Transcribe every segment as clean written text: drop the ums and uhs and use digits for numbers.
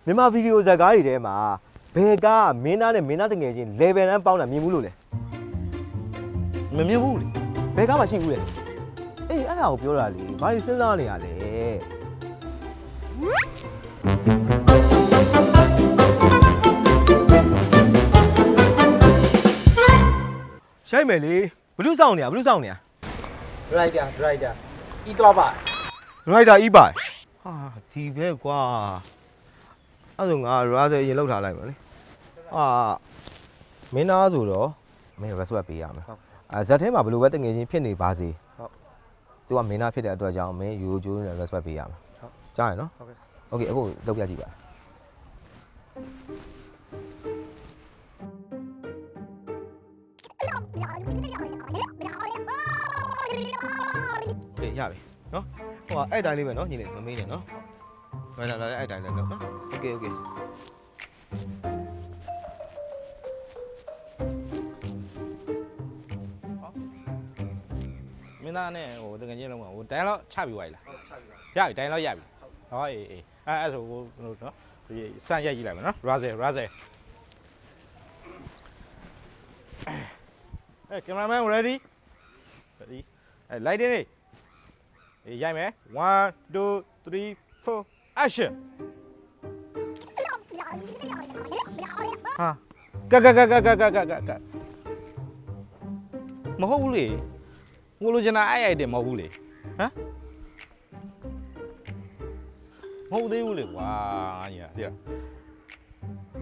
မြန်မာဗီဒီယိုဇာတ်ကားတွေထဲမှာဘယ်ကားမင်းသားနဲ့မင်းသားတငယ်ချင်း level တန်းပေါင်းတာမြင်ဘူးလို့လဲမမြင်ဘူးလေဘယ်ကားမှရှိဘူးလေအေးအဲ့ဒါကိုပြောတာလေဘာလို့စဉ်းစားနေရလဲရှိုက်မယ်လေဘလူးဆောင်နေရဘလူးဆောင်နေရ driver ဤသွားပါ rider ဤပါဟာဒီပဲကွာအဲ့ဆိုငါ razer ရင်လောက်ထားလိုက်ပါလေဟာမင်းသားဆိုတော့မင်း respect ပေးရမယ်အဲဇက်ထဲမှာဘယ်လိုပဲတငယ်ချင်းဖြစ်နေပါစေဟုတ်သူကမင်းသားဖြစ်တဲ့အတွက်ကြောင့်မင်းယူကျိုးနဲ့ respect ပေးရမယ်ဟုတ်ကြားရနော်ဟုတ်ကဲ့အခုလုပ်ပြကြည့်ပါရပြီနော်ဟိုအဲ့တိုင်းလေးပဲနော်ညီလေးမမေးနဲ့နော်လာအဲ့တိုင်းလေးနော်โอเคမင်းသားနဲ့ဟိုတကယ်ချင်းလုံးကဟိုတန်းတော့ချပြီးသွားပြီလားချပြီးရပြီတန်းတော့ရပြီဟောအေးအဲ့ဆိုဟိုနော်ဒီစမ်းရိုက်ကြည့်လိုက်မယ်နော် razer အဲ့ cameraman ready အဲ့ lighting လေးရိုက်မယ်1 2 3 4 action ဟာကမဟုတ်ဘူးလေငိုလိုချင်တာအဲ့တယ်မဟုတ်ဘူးလေဟမ်မဟုတ်သေးဘူးလေကွာညီကတိ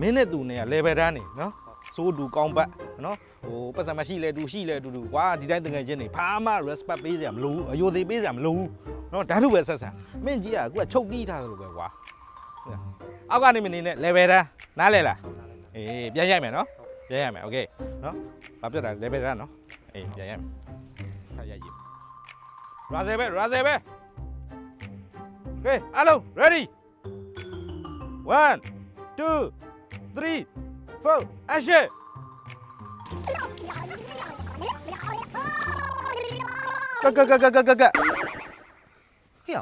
မင်းနဲ့သူနဲ့က level တန်းနေနော်စိုးတူကောင်းပတ်နော်ဟိုပတ်စံမရှိလဲတူရှိလဲတူကွာဒီတိုင်းတငယ်ချင်းနေဘာမှ respect ပေးစရာမလိုဘူးအယိုသေးပေးစရာမလိုဘူးနော်ဓာတ်လို့ပဲဆက်ဆံမင်းကြီးကအခုကချုပ်တီးထားသလိုပဲကွာအောက်ကနေမနေနဲ့ level တန်းနားလဲလားအေးပြန်ရိုက်မယ်နော်ပြန်ရိုက်မယ်โอเคနော်ဘာပြောတာ level တန်းနော်အေးပြန်ရိုက်မယ်ထားရိုက်ကြည့် razer ပဲ okay အားလုံး ready 1 2 3 4 action ကဟေ့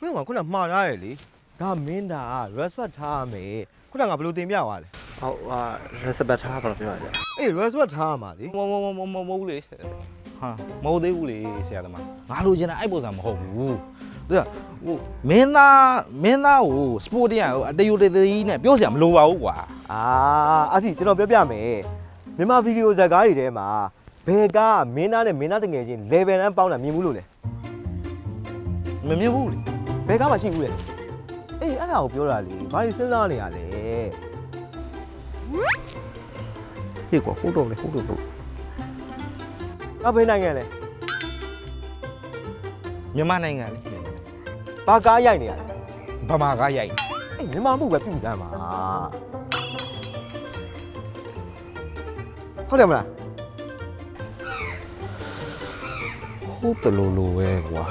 မင်းကခုနမှားထားရလေဒါမင်းသား respect ထားရမယ်ခုနကဘယ်လိုတင်ပြသွားလဲ ဟုတ်ဟာ respect ထားပါလို့ပြောပါဗျာ အေး respect ထားရမှာလေ မဟုတ်ဘူးလေဟာမဟုတ်သေးဘူးလေဆရာသမားငါလိုချင်တာအဲ့ပုံစံမဟုတ်ဘူးသူကဟိုမင်းသားကို sport တရားကိုအတယူတသေးနဲ့ပြောစရာမလိုပါဘူးကွာ အဲ့စီကျွန်တော်ပြောပြမယ်မြန်မာဗီဒီယိုဇာတ်ကားတွေထဲမှာဘယ်ကားမင်းသားနဲ့မင်းသားတငယ်ချင်း level တန်းပေါင်းတာမြင်ဘူးလို့လဲ မမြင်ဘူးလေ ဘယ်ကားမှရှိဘူးလေအေးအဲ့ဒါကိုပြောတာလေဘာလို့စဉ်းစားနေရလဲ ဟေ့ကွာဟုတ်တော့လေဟုတ်တော့ အဘယ်နိုင်ငံလဲ မြန်မာနိုင်ငံလေ ဘာကားရိုက်နေရလဲ ဗမာကားရိုက် အေးမြန်မာမှုပဲပြုစမ်းပါဟုတ်တယ်မလား ဟုတ်တယ်လို့ပဲကွာ